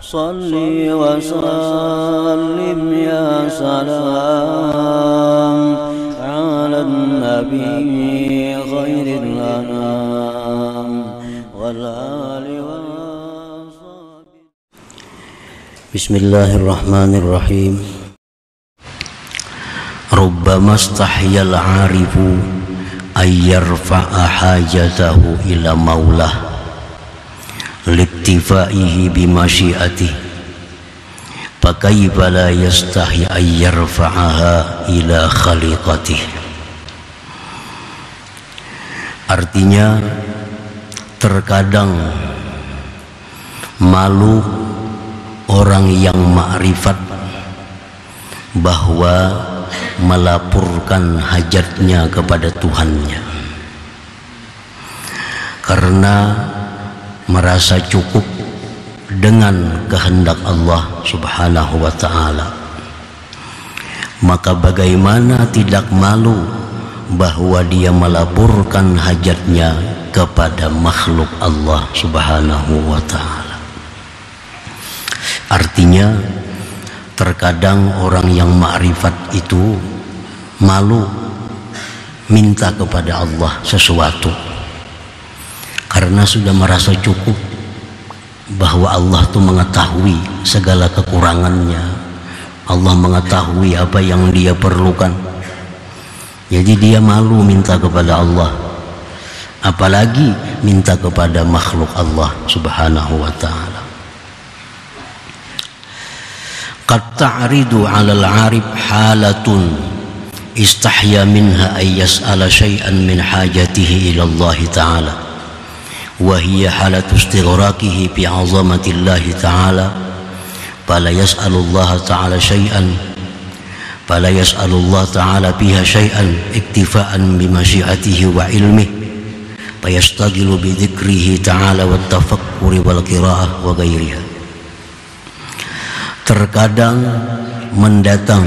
Salli wa sallim ya salam ala nabi khairil anam wal ali wa sahbihi. Bismillahirrahmanirrahim. Rubbama istahyal 'arifu ayyarfa'a hajatahu ila maulah liktifaihi bimasyiatih fakaifa la yastahi ayyarfa'aha ila khaliqatih. Artinya, terkadang malu orang yang ma'rifat bahwa melaporkan hajatnya kepada Tuhannya karena merasa cukup dengan kehendak Allah Subhanahu wa ta'ala. Maka bagaimana tidak malu bahwa dia melaporkan hajatnya kepada makhluk Allah Subhanahu wa ta'ala. Artinya, terkadang orang yang ma'rifat itu malu minta kepada Allah sesuatu karena sudah merasa cukup bahwa Allah itu mengetahui segala kekurangannya. Allah mengetahui apa yang dia perlukan. Jadi dia malu minta kepada Allah, apalagi minta kepada makhluk Allah Subhanahu wa ta'ala. Qad ta'ridu 'alal 'arif halatun istahya minha ay yas'ala syai'an min hajatihi ila Allah ta'ala wa hiya halatu istighraqihi bi 'azamatillahi ta'ala fala yas'alu Allah ta'ala syai'an fala yas'alu Allah ta'ala biha syai'an iktifa'an bi masyiatihi wa ilmihi fayastagilu bi dzikrihi ta'ala wat tafakkuri wal qira'ah wa ghairiha. Terkadang mendatang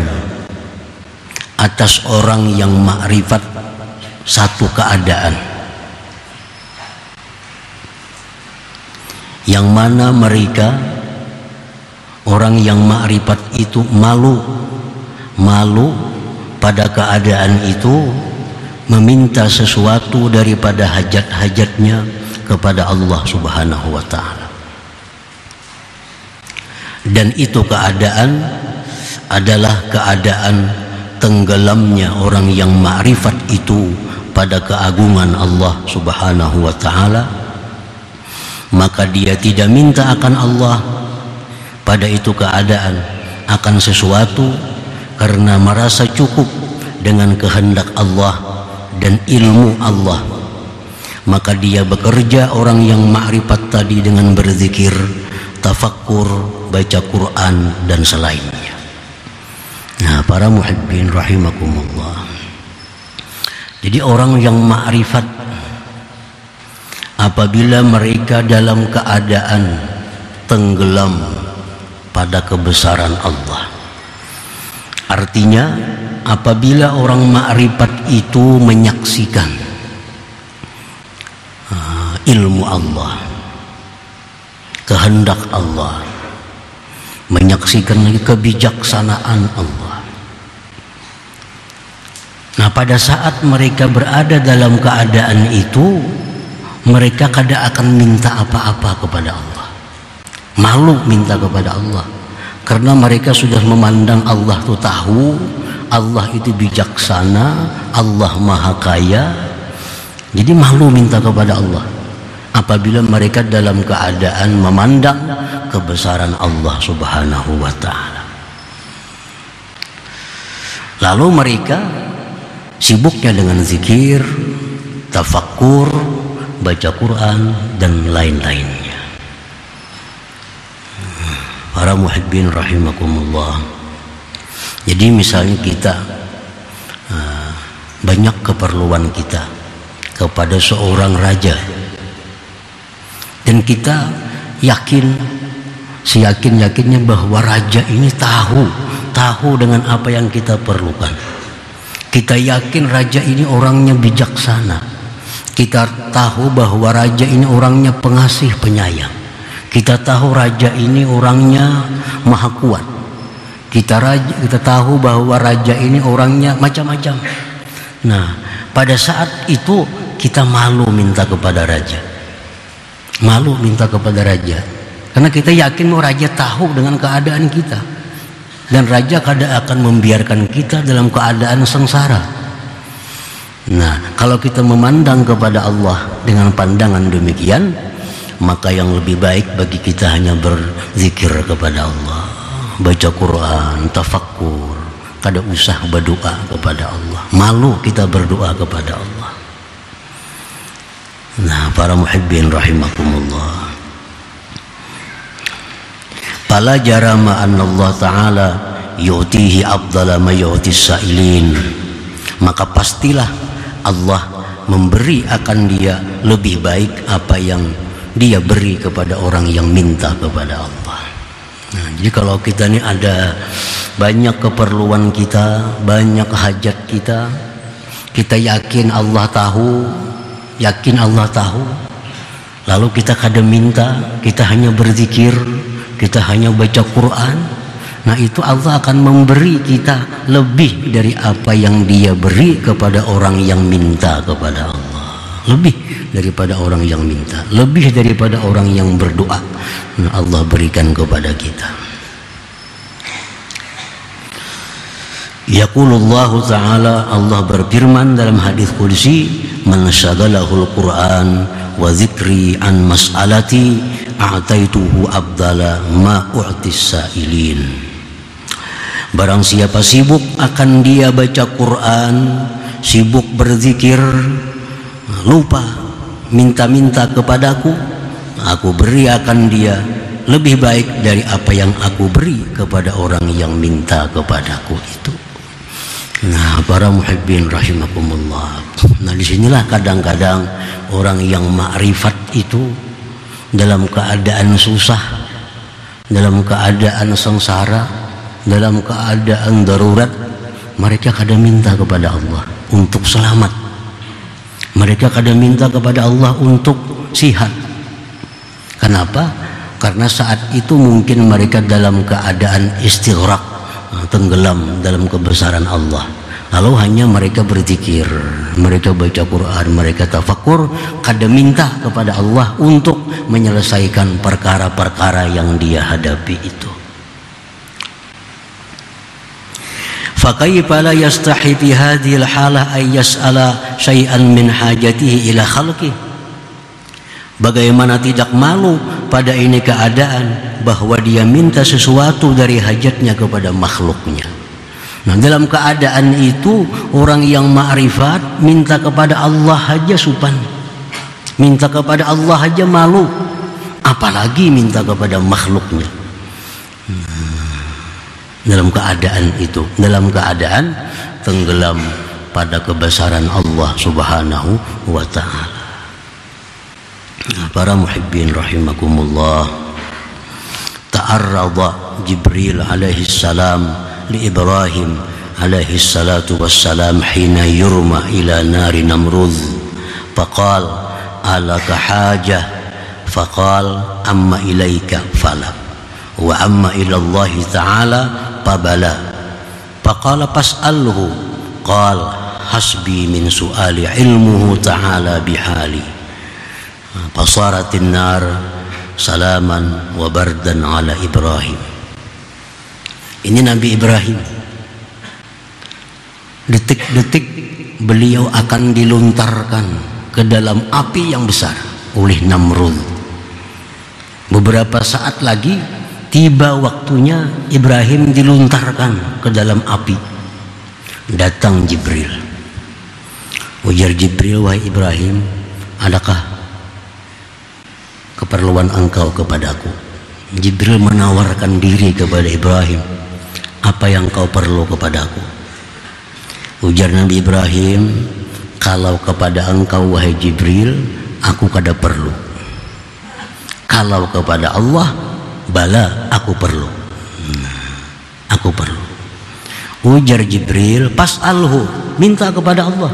atas orang yang ma'rifat satu keadaan yang mana mereka, orang yang ma'rifat itu malu pada keadaan itu, meminta sesuatu daripada hajat-hajatnya kepada Allah Subhanahu wa ta'ala. Dan itu keadaan adalah keadaan tenggelamnya orang yang ma'rifat itu pada keagungan Allah Subhanahu wa ta'ala. Maka dia tidak minta akan Allah pada itu keadaan akan sesuatu karena merasa cukup dengan kehendak Allah dan ilmu Allah. Maka dia bekerja orang yang ma'rifat tadi dengan berzikir, tafakkur, baca Quran dan selainnya. Nah, para muhibbin rahimakumullah. Jadi orang yang ma'rifat apabila mereka dalam keadaan tenggelam pada kebesaran Allah. Artinya, apabila orang ma'rifat itu menyaksikan ilmu Allah, kehendak Allah, menyaksikan kebijaksanaan Allah. Nah, pada saat mereka berada dalam keadaan itu, mereka kada akan minta apa-apa kepada Allah. Malu minta kepada Allah karena mereka sudah memandang Allah itu tahu, Allah itu bijaksana, Allah maha kaya. Jadi malu minta kepada Allah apabila mereka dalam keadaan memandang kebesaran Allah Subhanahu wa ta'ala. Lalu mereka sibuknya dengan zikir, tafakkur, baca Quran dan lain-lainnya. Para muhibbin rahimakumullah. Jadi misalnya kita banyak keperluan kita kepada seorang raja, dan kita yakin, seyakin-yakinnya bahwa raja ini tahu dengan apa yang kita perlukan. Kita yakin raja ini orangnya bijaksana. Kita tahu bahwa raja ini orangnya pengasih, penyayang. Kita tahu raja ini orangnya maha kuat. Kita tahu bahwa raja ini orangnya macam-macam. Nah, pada saat itu kita malu minta kepada raja. Malu minta kepada raja. Karena kita yakin bahwa raja tahu dengan keadaan kita. Dan raja kadang akan membiarkan kita dalam keadaan sengsara. Nah, kalau kita memandang kepada Allah dengan pandangan demikian, maka yang lebih baik bagi kita hanya berzikir kepada Allah, baca Quran, tafakkur, kada usah berdoa kepada Allah. Malu kita berdoa kepada Allah. Nah, para muhibbin rahimakumullah, fala jarama anna Allah Ta'ala yu'tihi afdala ma yu'tis sa'ilin. Maka pastilah Allah memberi akan dia lebih baik apa yang dia beri kepada orang yang minta kepada Allah. Nah, jadi kalau kita ini ada banyak keperluan kita, banyak hajat kita, kita yakin Allah tahu, lalu kita kadang minta, kita hanya berzikir, kita hanya baca Quran, nah itu Allah akan memberi kita lebih dari apa yang dia beri kepada orang yang minta kepada Allah. Lebih daripada orang yang minta, lebih daripada orang yang berdoa, nah Allah berikan kepada kita. Yaqulullahu ta'ala, Allah berfirman dalam hadis qudsi, man syaghalahul Qur'an wa dzikri an mas'alati a'taituhu abdala ma u'tis sa'ilin. Barang siapa sibuk akan dia baca Quran, sibuk berzikir, lupa minta-minta kepadaku, aku beri akan dia lebih baik dari apa yang aku beri kepada orang yang minta kepadaku itu. Nah, para muhibbin rahimakumullah, nah disinilah kadang-kadang orang yang ma'rifat itu dalam keadaan susah, dalam keadaan sengsara, dalam keadaan darurat, mereka kadang minta kepada Allah untuk selamat. Mereka kadang minta kepada Allah untuk sihat. Kenapa? Karena saat itu mungkin mereka dalam keadaan istighraq, tenggelam dalam kebesaran Allah. Lalu hanya mereka berzikir, mereka baca Quran, mereka tafakkur, kadang minta kepada Allah untuk menyelesaikan perkara-perkara yang dia hadapi itu. Fakaifa la yastahi fi hadhihi al-halah ay yas'ala syai'an min hajatihi ila khalqi. Bagaimana tidak malu pada ini keadaan bahwa dia minta sesuatu dari hajatnya kepada makhluknya. Nah, dalam keadaan itu orang yang ma'rifat minta kepada Allah saja supan, minta kepada Allah saja malu, apalagi minta kepada makhluknya. Dalam keadaan itu, dalam keadaan tenggelam pada kebesaran Allah Subhanahu wa ta'ala. Para muhibbin rahimakumullah, ta'arrada Jibril alaihi salam li Ibrahim alaihi salatu wassalam hina yurma ila nari Namrud faqal alaka hajah faqal amma ilaika falak wa amma ila Allah ta'ala fabala faqala fas'alhu qal hasbi min su'ali ilmuhu ta'ala bihali fasaratin nar salaman wa bardan ala Ibrahim. Ini Nabi Ibrahim, detik-detik beliau akan dilontarkan ke dalam api yang besar oleh Namrud. Beberapa saat lagi tiba waktunya Ibrahim dilontarkan ke dalam api. Datang Jibril. Ujar Jibril, wahai Ibrahim, adakah keperluan engkau kepadaku? Jibril menawarkan diri kepada Ibrahim, apa yang kau perlu kepadaku? Ujar Nabi Ibrahim, kalau kepada engkau wahai Jibril, aku kada perlu. Kalau kepada Allah, bala aku perlu. Aku perlu. Ujar Jibril, pas'alhu, minta kepada Allah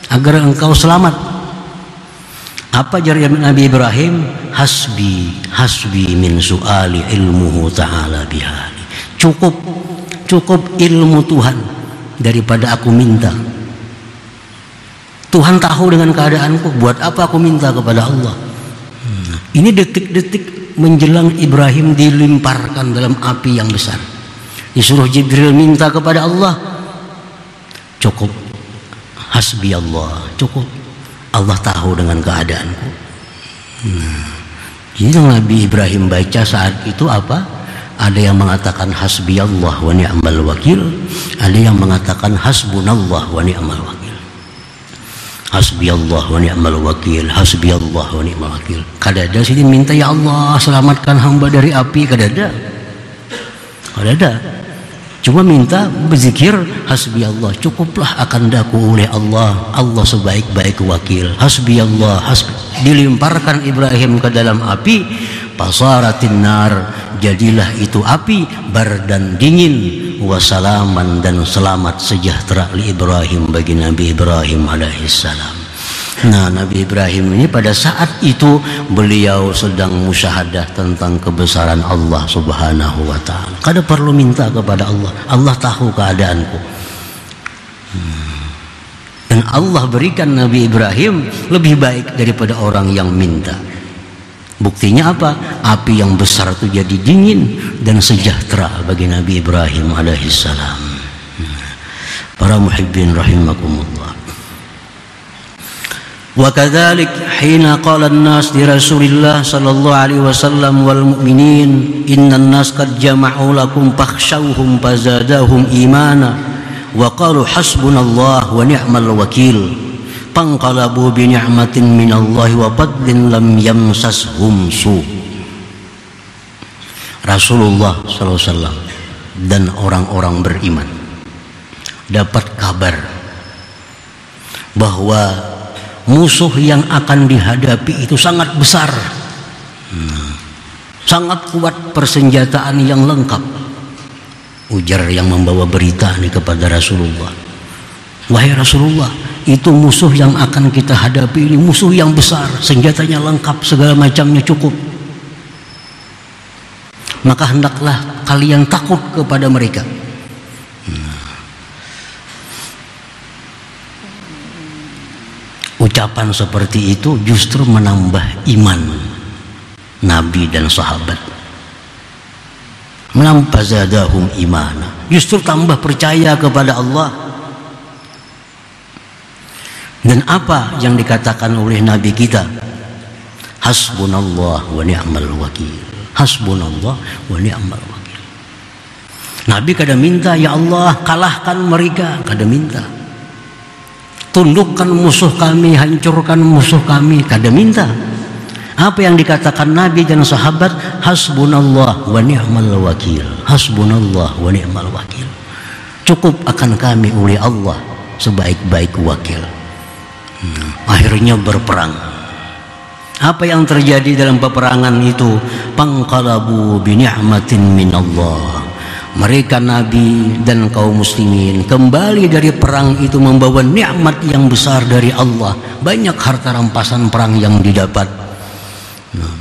agar engkau selamat. Apa jawab Nabi Ibrahim? Hasbi min su'ali ilmuhu ta'ala bihali. Cukup ilmu Tuhan daripada aku minta. Tuhan tahu dengan keadaanku, buat apa aku minta kepada Allah? Ini detik-detik menjelang Ibrahim dilimparkan dalam api yang besar. Disuruh Jibril minta kepada Allah. Cukup. Hasbi Allah. Cukup. Allah tahu dengan keadaanku. Jadi Nabi Ibrahim baca saat itu apa? Ada yang mengatakan hasbi Allah wa ni'mal wakil. Ada yang mengatakan hasbunallah wa ni'mal wakil. Hasbi Allah wa ni'mal wakil. Hasbi Allah wa ni'mal wakil. Kadada sini minta, ya Allah selamatkan hamba dari api. Kadada. Cuma minta berzikir hasbi Allah, cukuplah akan daku oleh Allah. Allah sebaik-baik wakil. Hasbi Allah, dilimparkan Ibrahim ke dalam api. Pasaratin nar, jadilah itu api bardan dingin, wasalaman dan selamat sejahtera li Ibrahim, bagi Nabi Ibrahim alaihissalam. Nah, Nabi Ibrahim ini pada saat itu beliau sedang musyahadah tentang kebesaran Allah subhanahu wa ta'ala. Kada perlu minta kepada Allah, Allah tahu keadaanku. Dan Allah berikan Nabi Ibrahim lebih baik daripada orang yang minta. Buktinya apa? Api yang besar itu jadi dingin dan sejahtera bagi Nabi Ibrahim alaihissalam. Para muhibbin rahimakumullah. Wa kadzalik hina qala an-nas li Rasulillah sallallahu alaihi wasallam wal mu'minin innan nas qad jama'u lakum fakhshawhum fazadahum imana wa qalu hasbunallah wa ni'mal wakil fanqalabu bi ni'matin minallahi wa fadlin lam yamsashum su. Rasulullah sallallahu alaihi wasallam dan orang-orang beriman dapat kabar bahwa musuh yang akan dihadapi itu sangat besar, sangat kuat persenjataan yang lengkap. Ujar yang membawa berita ini kepada Rasulullah, wahai Rasulullah, itu musuh yang akan kita hadapi ini musuh yang besar, senjatanya lengkap, segala macamnya cukup. Maka hendaklah kalian takut kepada mereka. Ucapan seperti itu justru menambah iman Nabi dan sahabat. Menambah zadahum imana, justru tambah percaya kepada Allah. Dan apa yang dikatakan oleh Nabi kita? Hasbunallah wa ni'mal wakil. Hasbunallah wa ni'mal wakil. Nabi kada minta, ya Allah kalahkan mereka, kada minta. Tundukkan musuh kami, hancurkan musuh kami, kada minta. Apa yang dikatakan Nabi dan sahabat? Hasbunallah wa ni'mal wakil. Hasbunallah wa ni'mal wakil. Cukup akan kami oleh Allah sebaik-baik wakil. Akhirnya berperang. Apa yang terjadi dalam peperangan itu? Panqalabu bi ni'matin minallah. Mereka Nabi dan kaum muslimin kembali dari perang itu membawa nikmat yang besar dari Allah. Banyak harta rampasan perang yang didapat.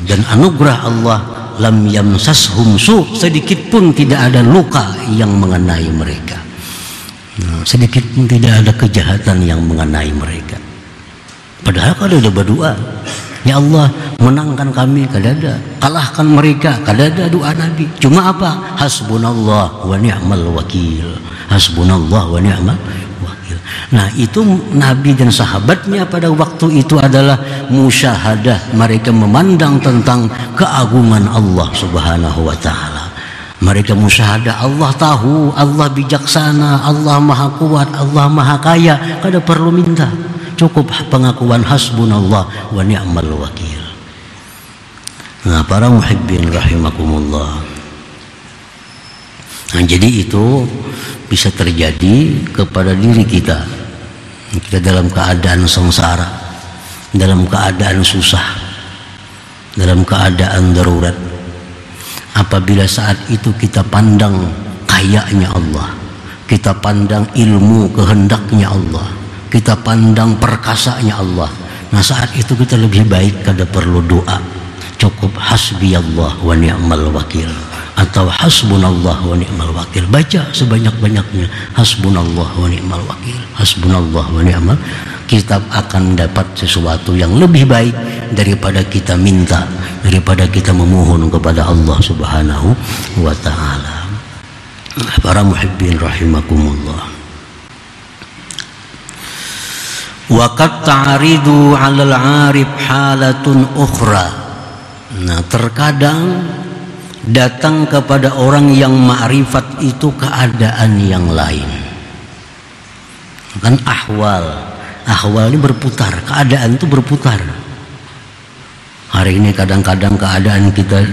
Dan anugerah Allah, lam yamsashum su, sedikit pun tidak ada luka yang mengenai mereka. Sedikit pun tidak ada kejahatan yang mengenai mereka. Padahal kalau ada berdoa, ya Allah menangkan kami, kada ada. Kalahkan mereka, kada ada doa Nabi. Cuma apa? Hasbunallah wa ni'mal wakil. Hasbunallah wa ni'mal wakil. Nah, itu Nabi dan sahabatnya pada waktu itu adalah musyahadah. Mereka memandang tentang keagungan Allah subhanahu wa ta'ala. Mereka musyahadah, Allah tahu, Allah bijaksana, Allah maha kuat, Allah maha kaya. Kada perlu minta, cukup pengakuan hasbunallah wa ni'mal wakil. Nah, para muhibbin rahimakumullah. Nah, jadi itu bisa terjadi kepada diri kita. Kita dalam keadaan sengsara, dalam keadaan susah, dalam keadaan darurat. Apabila saat itu kita pandang kayanya Allah, kita pandang ilmu kehendaknya Allah, kita pandang perkasanya Allah, Nah saat itu kita lebih baik kada perlu doa, cukup hasbiyallah wa ni'mal wakil atau hasbunallah wa ni'mal wakil. Baca sebanyak-banyaknya hasbunallah wa ni'mal wakil, hasbunallah wa ni'mal. Kita akan dapat sesuatu yang lebih baik daripada kita minta, daripada kita memohon kepada Allah Subhanahu wa ta'ala. Para muhibbin rahimakumullah. Wa qad ta'ridu 'alal 'arif halatun ukhra. Nah, terkadang datang kepada orang yang ma'rifat itu keadaan yang lain. Kan ahwal ini berputar, keadaan itu berputar. Hari ini kadang-kadang keadaan kita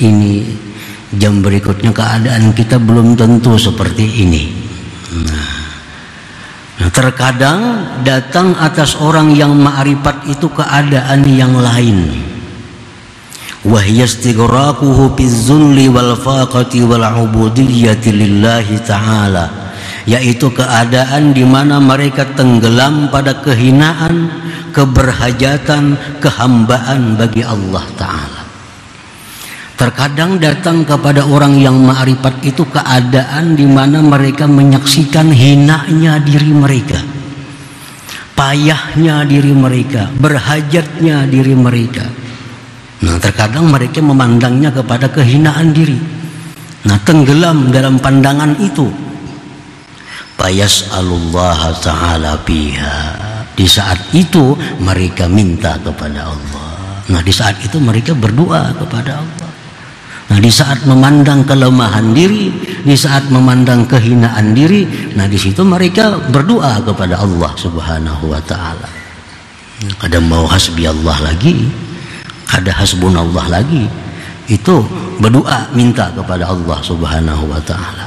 ini, jam berikutnya keadaan kita belum tentu seperti ini. Nah, terkadang datang atas orang yang ma'rifat itu keadaan yang lain. Wa hiya istighraquhu bizzulli wal faqati wal ubudiyyati lillahi ta'ala, yaitu keadaan di mana mereka tenggelam pada kehinaan, keberhajatan, kehambaan bagi Allah Ta'ala. Terkadang datang kepada orang yang ma'rifat itu keadaan di mana mereka menyaksikan hinanya diri mereka, payahnya diri mereka, berhajatnya diri mereka. Nah, terkadang mereka memandangnya kepada kehinaan diri. Nah, tenggelam dalam pandangan itu. Fayas'alullah ta'ala biha. Di saat itu mereka minta kepada Allah. Nah, di saat itu mereka berdoa kepada Allah. Nah, di saat memandang kelemahan diri, di saat memandang kehinaan diri, nah di situ mereka berdoa kepada Allah Subhanahu wa ta'ala. Kadang mau hasbi Allah lagi, ada hasbunallah lagi, itu berdoa minta kepada Allah Subhanahu wa ta'ala.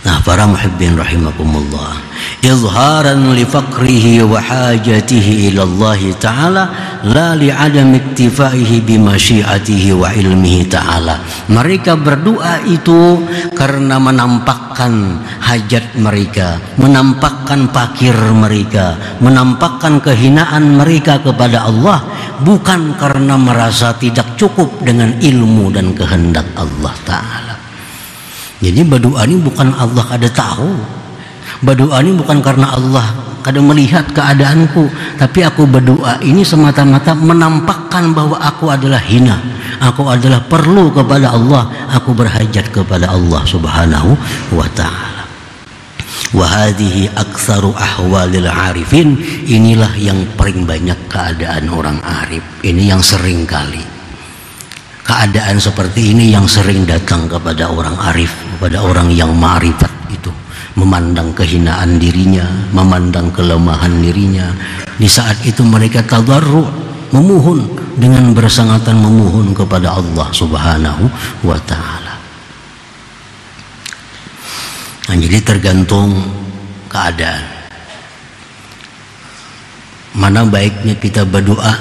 Nah, para muhibbin rahimakumullah, izharan li faqrihi wa hajatihi ila Allah ta'ala la li adam iktifaihi bi masyiatihi wa ilmihi ta'ala. Mereka berdoa itu karena menampakkan hajat mereka, menampakkan fakir mereka, menampakkan kehinaan mereka kepada Allah, bukan karena merasa tidak cukup dengan ilmu dan kehendak Allah Ta'ala. Jadi berdoa ini bukan Allah kada tahu, berdoa ini bukan karena Allah kada melihat keadaanku, tapi aku berdoa ini semata-mata menampakkan bahwa aku adalah hina, aku adalah perlu kepada Allah, aku berhajat kepada Allah Subhanahu wa ta'ala. Wa hadhihi aktsaru ahwalil arifin, inilah yang paling banyak keadaan orang arif. Ini yang sering kali keadaan seperti ini yang sering datang kepada orang arif, kepada orang yang ma'rifat itu, memandang kehinaan dirinya, memandang kelemahan dirinya. Di saat itu mereka tadarru, memohon dengan bersangatan memohon kepada Allah Subhanahu wa ta'ala. Nah, jadi tergantung keadaan. Mana baiknya kita berdoa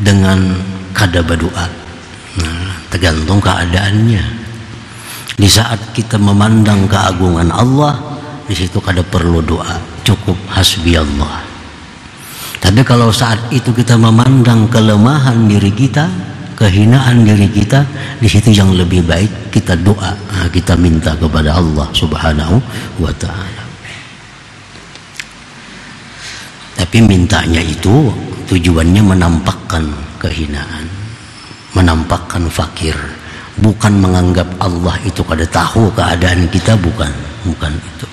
dengan kada berdoa. Nah, tergantung keadaannya. Di saat kita memandang keagungan Allah, di situ kada perlu doa, cukup hasbi Allah. Tapi kalau saat itu kita memandang kelemahan diri kita, kehinaan diri kita, di situ yang lebih baik kita doa, kita minta kepada Allah Subhanahu wa ta'ala. Tapi mintanya itu tujuannya menampakkan kehinaan, menampakkan fakir, bukan menganggap Allah itu kada tahu keadaan kita, bukan itu.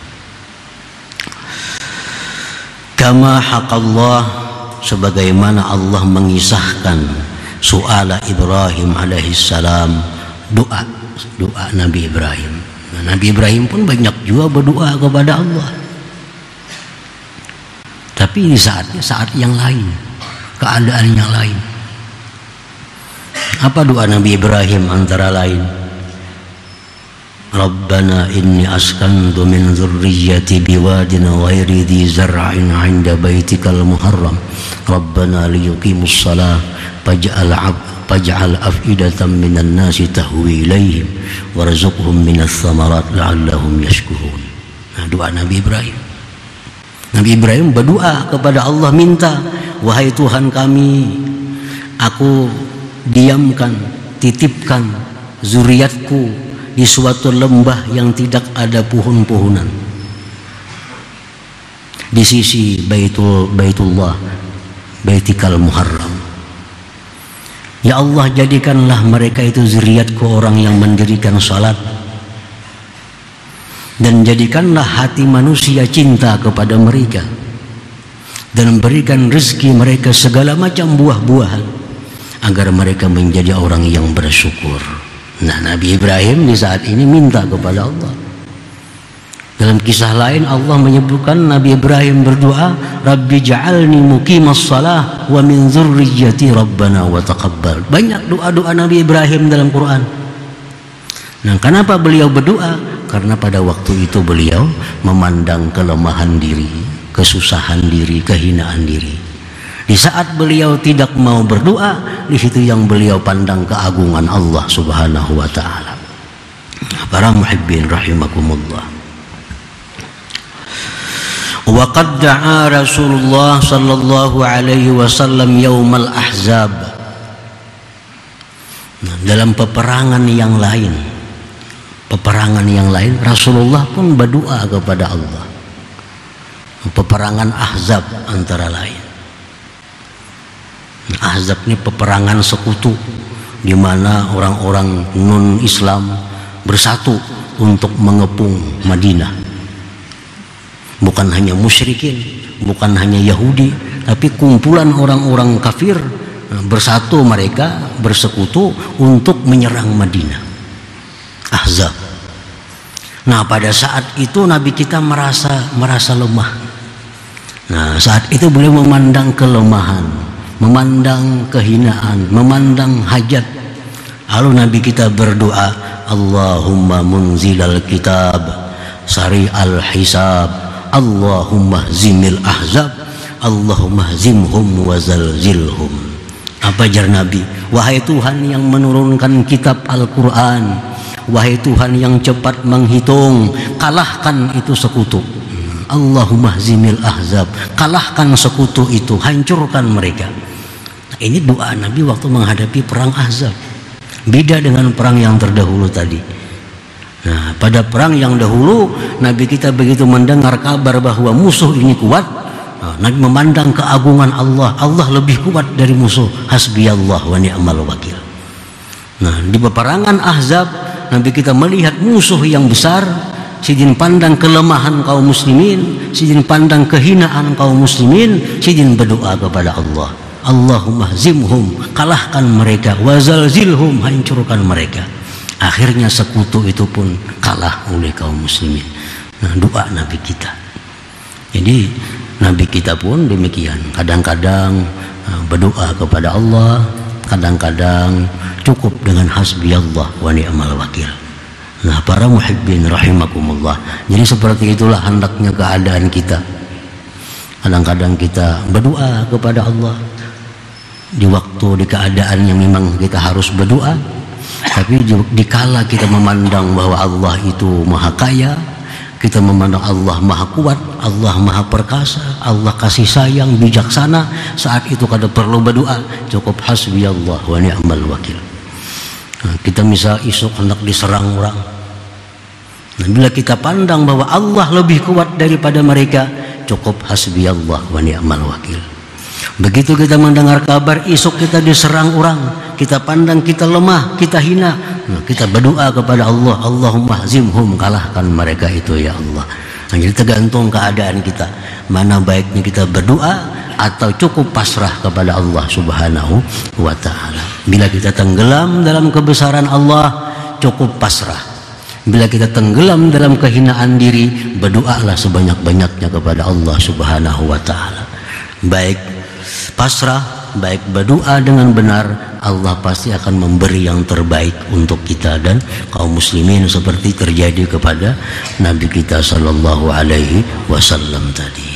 Kama haqallah, sebagaimana Allah mengisahkan su'ala Ibrahim alaihissalam, doa Nabi Ibrahim. Nah, Nabi Ibrahim pun banyak juga berdoa kepada Allah, tapi ini saat yang lain, keadaan yang lain. Apa doa Nabi Ibrahim antara lain? Rabbana inni askantu min dzurriyyati biwadin ghairi dzi zar'in 'inda baitikal muharram Rabbana liyuqimus shalah faj'al af'idatan minan nasi tahwi ilaihim warzuqhum minas thamarat la'allahum yashkurun. Nah, doa Nabi Ibrahim. Nabi Ibrahim berdoa kepada Allah, minta, wahai Tuhan kami, aku diamkan, titipkan zuriatku di suatu lembah yang tidak ada pohon-pohonan di sisi Baitullah, Baitikal Muharram. Ya Allah, jadikanlah mereka itu zuriatku orang yang mendirikan salat, dan jadikanlah hati manusia cinta kepada mereka, dan berikan rezeki mereka segala macam buah-buahan agar mereka menjadi orang yang bersyukur. Nah, Nabi Ibrahim di saat ini minta kepada Allah. Dalam kisah lain Allah menyebutkan Nabi Ibrahim berdoa, Rabbi ja'alni muqimas shalah wa min dzurriyyati rabbana wa taqabbal. Banyak doa-doa Nabi Ibrahim dalam Quran. Nah, kenapa beliau berdoa? Karena pada waktu itu beliau memandang kelemahan diri, kesusahan diri, kehinaan diri. Di saat beliau tidak mau berdoa, di situ yang beliau pandang keagungan Allah Subhanahu wa taala. Para muhibbin rahimakumullah. Wa qad da'a Rasulullah sallallahu alaihi wasallam yaumal ahzab. Nah, dalam peperangan yang lain Rasulullah pun berdoa kepada Allah. Peperangan Ahzab antara lain. Ahzab ini peperangan sekutu di mana orang-orang non-Islam bersatu untuk mengepung Madinah. Bukan hanya musyrikin, bukan hanya Yahudi, tapi kumpulan orang-orang kafir bersatu, mereka bersekutu untuk menyerang Madinah. Ahzab. Nah, pada saat itu Nabi kita merasa lemah. Nah, saat itu beliau memandang kelemahan, memandang kehinaan, memandang hajat. Lalu Nabi kita berdoa, Allahumma munzilal kitab, sari'al hisab, Allahumma zimil ahzab, Allahumma zimhum wa zalzilhum. Apa jar Nabi? Wahai Tuhan yang menurunkan kitab Al-Quran, wahai Tuhan yang cepat menghitung, kalahkan itu sekutu. Allahumma zimil ahzab, kalahkan sekutu itu, hancurkan mereka. Nah, ini doa Nabi waktu menghadapi perang Ahzab. Beda dengan perang yang terdahulu tadi. Nah, pada perang yang dahulu Nabi kita begitu mendengar kabar bahwa musuh ini kuat, Nabi memandang keagungan Allah. Allah lebih kuat dari musuh. Hasbiyallah wa ni'mal wakil. Nah, di peperangan Ahzab Nabi kita melihat musuh yang besar, sidin pandang kelemahan kaum muslimin, sidin pandang kehinaan kaum muslimin, sidin berdoa kepada Allah, Allahumma zimhum, kalahkan mereka, wazalzilhum, hancurkan mereka. Akhirnya sekutu itu pun kalah oleh kaum muslimin. Nah, doa Nabi kita. Jadi Nabi kita pun demikian. Kadang-kadang berdoa kepada Allah, kadang-kadang cukup dengan hasbiyallah wa ni'mal wakil. Nah, para muhibbin rahimakumullah. Jadi seperti itulah hendaknya keadaan kita. Kadang-kadang kita berdoa kepada Allah di waktu, di keadaan yang memang kita harus berdoa. Tapi dikala kita memandang bahwa Allah itu maha kaya, kita memandang Allah maha kuat, Allah maha perkasa, Allah kasih sayang, bijaksana, saat itu kada perlu berdoa, cukup hasbiyallah wa ni'mal wakil. Nah, kita misal esok hendak diserang orang, nah, bila kita pandang bahwa Allah lebih kuat daripada mereka, cukup hasbiyallah wa ni'mal wakil. Begitu kita mendengar kabar esok kita diserang orang, kita pandang kita lemah, kita hina, nah, kita berdoa kepada Allah, Allahumma zimhum, kalahkan mereka itu ya Allah. Nah, jadi tergantung keadaan kita, mana baiknya kita berdoa atau cukup pasrah kepada Allah Subhanahu wa ta'ala. Bila kita tenggelam dalam kebesaran Allah, cukup pasrah. Bila kita tenggelam dalam kehinaan diri, berdoalah sebanyak-banyaknya kepada Allah Subhanahu wa ta'ala. Baik pasrah, baik berdoa dengan benar, Allah pasti akan memberi yang terbaik untuk kita dan kaum muslimin, seperti terjadi kepada Nabi kita sallallahu alaihi wasallam tadi.